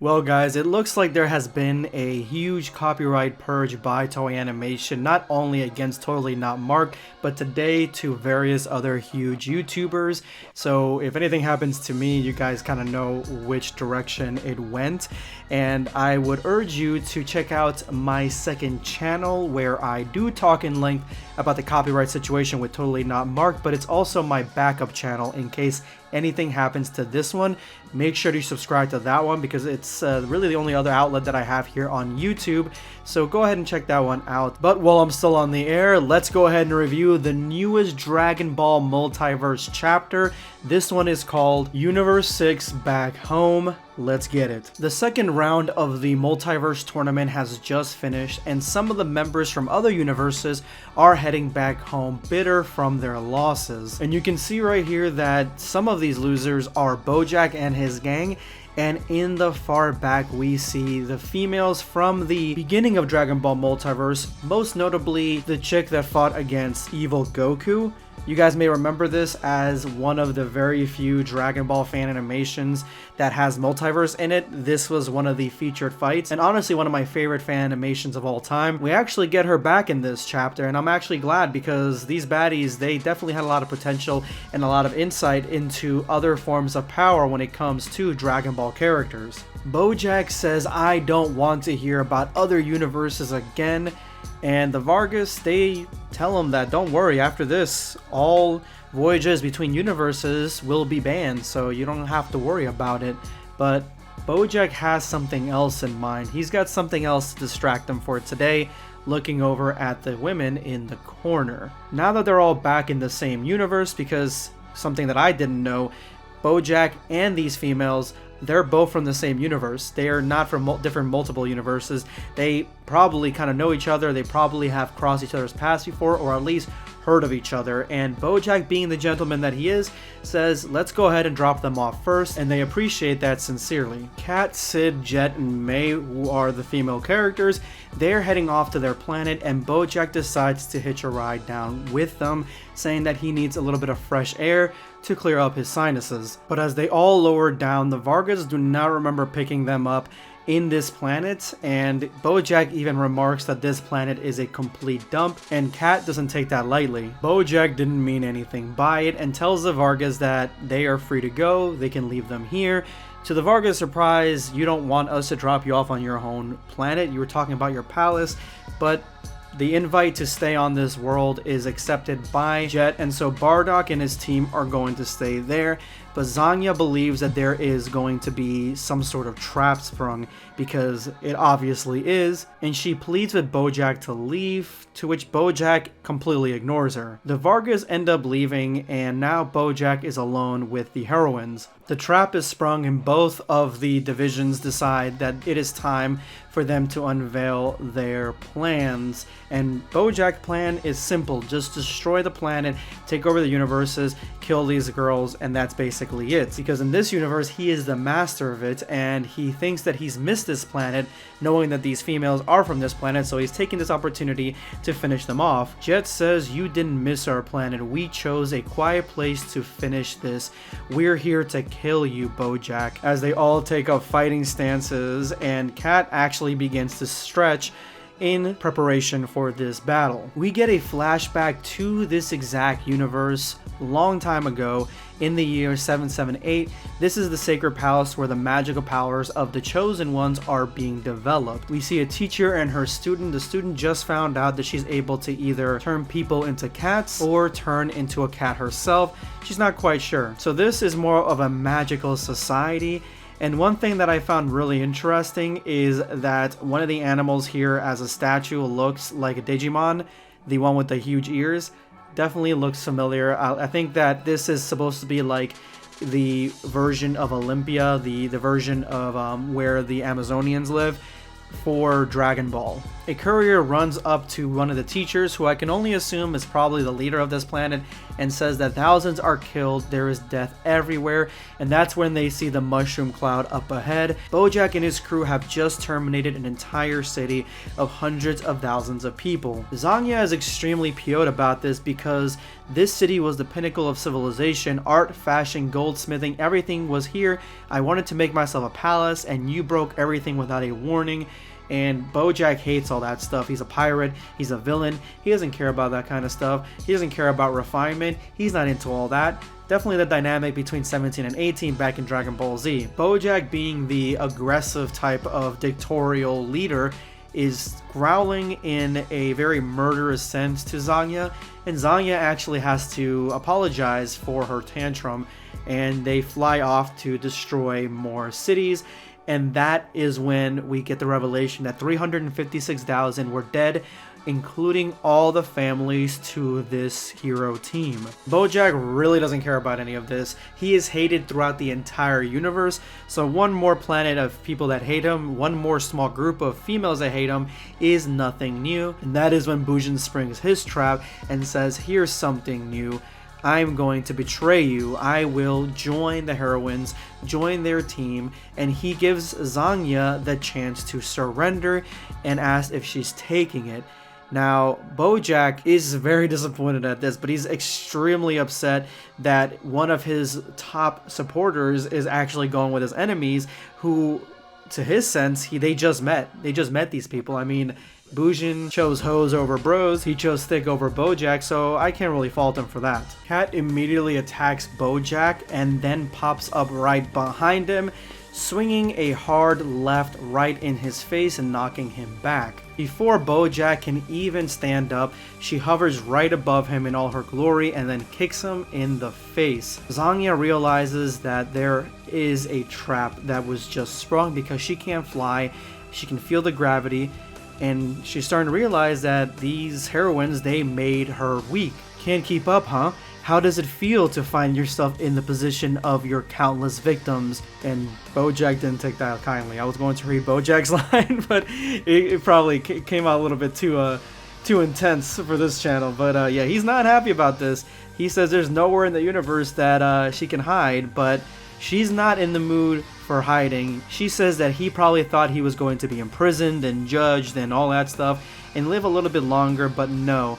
Well guys, it looks like there has been a huge copyright purge by Toei Animation, not only against Totally Not Marked, but today to various other huge YouTubers. So if anything happens to me, you guys kind of know which direction it went. And I would urge you to check out my second channel where I do talk in length about the copyright situation with Totally Not Marked, but it's also my backup channel in case anything happens to this one. Make sure to subscribe to that one because it's really the only other outlet that I have here on YouTube. So go ahead and check that one out. But while I'm still on the air, let's go ahead and review the newest Dragon Ball Multiverse chapter. This one is called Universe 6 Back Home. Let's get it. The second round of the Multiverse tournament has just finished, and some of the members from other universes are heading back home bitter from their losses. And you can see right here that some of these losers are Bojack and his gang, and in the far back we see the females from the beginning of Dragon Ball Multiverse, most notably the chick that fought against evil Goku. You guys may remember this as one of the very few Dragon Ball fan animations that has Multiverse in it. This was one of the featured fights, and honestly one of my favorite fan animations of all time. We actually get her back in this chapter, and I'm actually glad because these baddies, they definitely had a lot of potential and a lot of insight into other forms of power when it comes to Dragon Ball characters. Bojack says, "I don't want to hear about other universes again." And the Vargas, they tell him that don't worry, after this, all voyages between universes will be banned, so you don't have to worry about it. But Bojack has something else in mind. He's got something else to distract him for today, looking over at the women in the corner. Now that they're all back in the same universe, because something that I didn't know, Bojack and these females, they're both from the same universe. They are not from different multiple universes. They probably kind of know each other. They probably have crossed each other's paths before, or at least heard of each other. And Bojack, being the gentleman that he is, says, let's go ahead and drop them off first, and they appreciate that sincerely. Kat, Sid, Jet, and May, who are the female characters, they're heading off to their planet, and Bojack decides to hitch a ride down with them, saying that he needs a little bit of fresh air to clear up his sinuses. But as they all lower down, the Vargas do not remember picking them up in this planet, and Bojack even remarks that this planet is a complete dump, and Kat doesn't take that lightly. Bojack didn't mean anything by it and tells the Vargas that they are free to go, they can leave them here. To the Vargas' surprise, you don't want us to drop you off on your own planet, you were talking about your palace, but the invite to stay on this world is accepted by Jet, and so Bardock and his team are going to stay there. But Zanya believes that there is going to be some sort of trap sprung, because it obviously is, and she pleads with Bojack to leave, to which Bojack completely ignores her. The Vargas end up leaving, and now Bojack is alone with the heroines. The trap is sprung, and both of the divisions decide that it is time for them to unveil their plans. And Bojack's plan is simple: just destroy the planet, take over the universes, kill these girls, and that's basically it. Because in this universe, he is the master of it, and he thinks that he's missed this planet, knowing that these females are from this planet, so he's taking this opportunity to finish them off. Jet says, "You didn't miss our planet. We chose a quiet place to finish this. We're here to kill you, Bojack." As they all take up fighting stances, and Kat actually begins to stretch in preparation for this battle. We get a flashback to this exact universe long time ago in the year 778. This is the sacred palace where the magical powers of the chosen ones are being developed. We see a teacher and her student. The student just found out that she's able to either turn people into cats or turn into a cat herself. She's not quite sure. So this is more of a magical society. And one thing that I found really interesting is that one of the animals here as a statue looks like a Digimon, the one with the huge ears. Definitely looks familiar. I think that this is supposed to be like the version of Olympia, the version of where the Amazonians live. for Dragon Ball. A courier runs up to one of the teachers, who I can only assume is probably the leader of this planet, and says that thousands are killed, there is death everywhere, and that's when they see the mushroom cloud up ahead. Bojack and his crew have just terminated an entire city of hundreds of thousands of people. Zangya is extremely PO'd about this because this city was the pinnacle of civilization, art, fashion, goldsmithing, everything was here. I wanted to make myself a palace and you broke everything without a warning. And Bojack hates all that stuff. He's a pirate, he's a villain, he doesn't care about that kind of stuff, he doesn't care about refinement, he's not into all that. Definitely the dynamic between 17 and 18 back in Dragon Ball Z. Bojack, being the aggressive type of dictatorial leader, is growling in a very murderous sense to Zangya, and Zangya actually has to apologize for her tantrum, and they fly off to destroy more cities. And that is when we get the revelation that 356,000 were dead, including all the families to this hero team. Bojack really doesn't care about any of this. He is hated throughout the entire universe, so one more planet of people that hate him, one more small group of females that hate him is nothing new. And that is when Bujin springs his trap and says, here's something new. I'm going to betray you. I will join the heroines, join their team, and he gives Zangya the chance to surrender and asks if she's taking it. Now, Bojack is very disappointed at this, but he's extremely upset that one of his top supporters is actually going with his enemies, who, to his sense, they just met. They just met these people. I mean, Bujin chose hoes over bros, he chose thick over Bojack, so I can't really fault him for that. Cat immediately attacks Bojack and then pops up right behind him, swinging a hard left right in his face and knocking him back. Before Bojack can even stand up, she hovers right above him in all her glory and then kicks him in the face. Zangya realizes that there is a trap that was just sprung because she can't fly, she can feel the gravity, and she's starting to realize that these heroines, they made her weak. Can't keep up, huh? How does it feel to find yourself in the position of your countless victims? And Bojack didn't take that kindly. I was going to read Bojack's line, but it probably came out a little bit too intense for this channel. But yeah, he's not happy about this. He says there's nowhere in the universe that she can hide, but she's not in the mood for hiding. She says that he probably thought he was going to be imprisoned and judged and all that stuff and live a little bit longer, but no.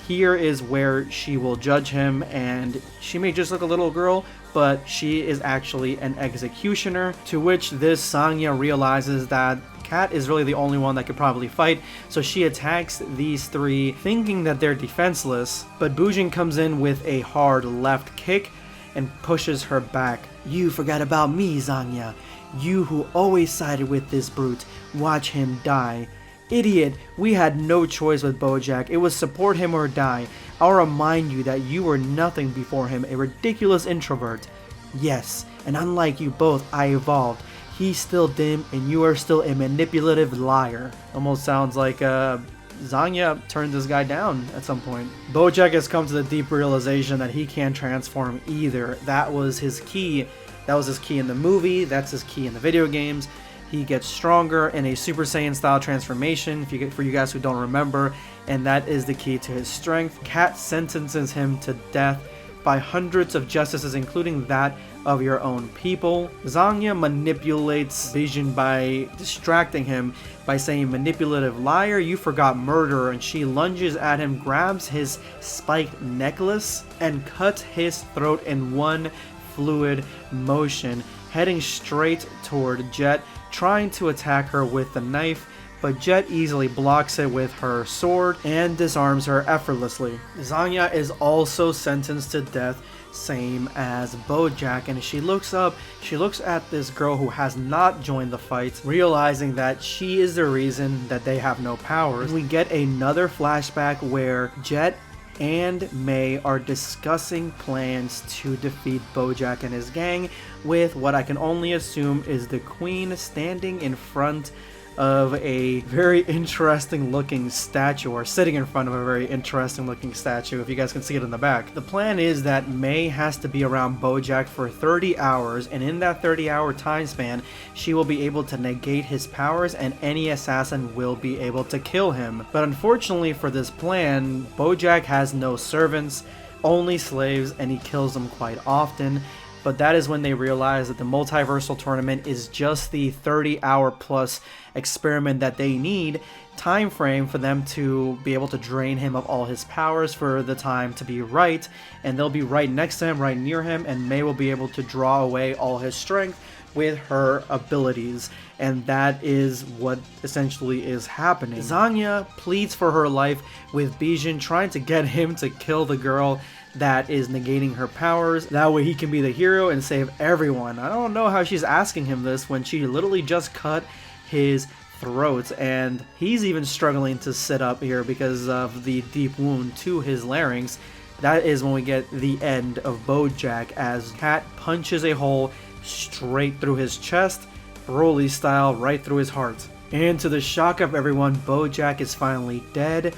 Here is where she will judge him, and she may just look a little girl, but she is actually an executioner, to which this Zangya realizes that Cat is really the only one that could probably fight, so she attacks these three thinking that they're defenseless, but Bujin comes in with a hard left kick and pushes her back. You forgot about me, Zangya. You who always sided with this brute. Watch him die. Idiot, we had no choice with Bojack. It was support him or die. I'll remind you that you were nothing before him, a ridiculous introvert. Yes, and unlike you both, I evolved. He's still dim, and you are still a manipulative liar. Almost sounds like Zangya turned this guy down at some point. Bojack has come to the deep realization that he can't transform either. That was his key. That was his key in the movie. That's his key in the video games. He gets stronger in a Super Saiyan style transformation, for you guys who don't remember, and that is the key to his strength. Cat sentences him to death by hundreds of justices, including that of your own people. Zangya manipulates Vision by distracting him by saying, manipulative liar, you forgot murderer, and she lunges at him, grabs his spiked necklace, and cuts his throat in one fluid motion, heading straight toward Jet, trying to attack her with the knife, but Jet easily blocks it with her sword and disarms her effortlessly. Zangya is also sentenced to death, same as Bojack, and she looks up, she looks at this girl who has not joined the fight, realizing that she is the reason that they have no powers. We get another flashback where Jet and May are discussing plans to defeat Bojack and his gang, with what I can only assume is the Queen standing in front of a very interesting looking statue, or sitting in front of a very interesting looking statue, if you guys can see it in the back. The plan is that May has to be around Bojack for 30 hours, and in that 30-hour time span, she will be able to negate his powers and any assassin will be able to kill him. But unfortunately for this plan, Bojack has no servants, only slaves, and he kills them quite often. But that is when they realize that the multiversal tournament is just the 30-hour plus experiment that they need time frame for them to be able to drain him of all his powers for the time to be right, and they'll be right next to him, right near him, and May will be able to draw away all his strength with her abilities, and that is what essentially is happening. Zanya pleads for her life with Bijin, trying to get him to kill the girl that is negating her powers. That way he can be the hero and save everyone. I don't know how she's asking him this when she literally just cut his throat, and he's even struggling to sit up here because of the deep wound to his larynx. That is when we get the end of Bojack, as Cat punches a hole straight through his chest, Broly style, right through his heart. And to the shock of everyone, Bojack is finally dead.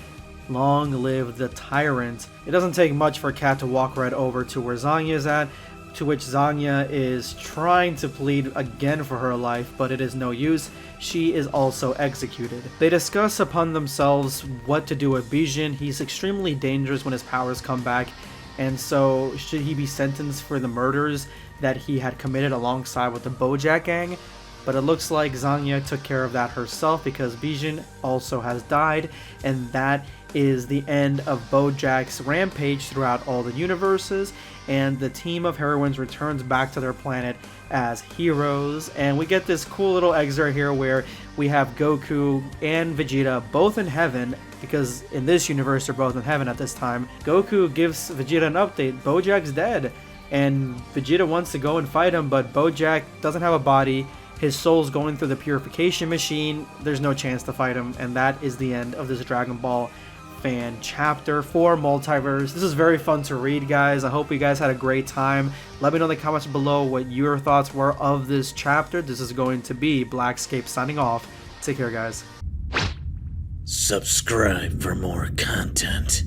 Long live the tyrant. It doesn't take much for Cat to walk right over to where Zanya is at, to which Zanya is trying to plead again for her life, but it is no use. She is also executed. They discuss upon themselves what to do with Bijin. He's extremely dangerous when his powers come back, and so should he be sentenced for the murders that he had committed alongside with the Bojack gang? But it looks like Zanya took care of that herself, because Bijin also has died, and that is the end of Bojack's rampage throughout all the universes, and the team of heroines returns back to their planet as heroes. And we get this cool little excerpt here where we have Goku and Vegeta both in heaven, because in this universe they're both in heaven at this time. Goku gives Vegeta an update: Bojack's dead, and Vegeta wants to go and fight him, but Bojack doesn't have a body. His soul's going through the purification machine. There's no chance to fight him, and that is the end of this Dragon Ball fan chapter for Multiverse. This is very fun to read, guys. I hope you guys had a great time. Let me know in the comments below what your thoughts were of this chapter. This is going to be BlackScape signing off. Take care, guys. Subscribe for more content.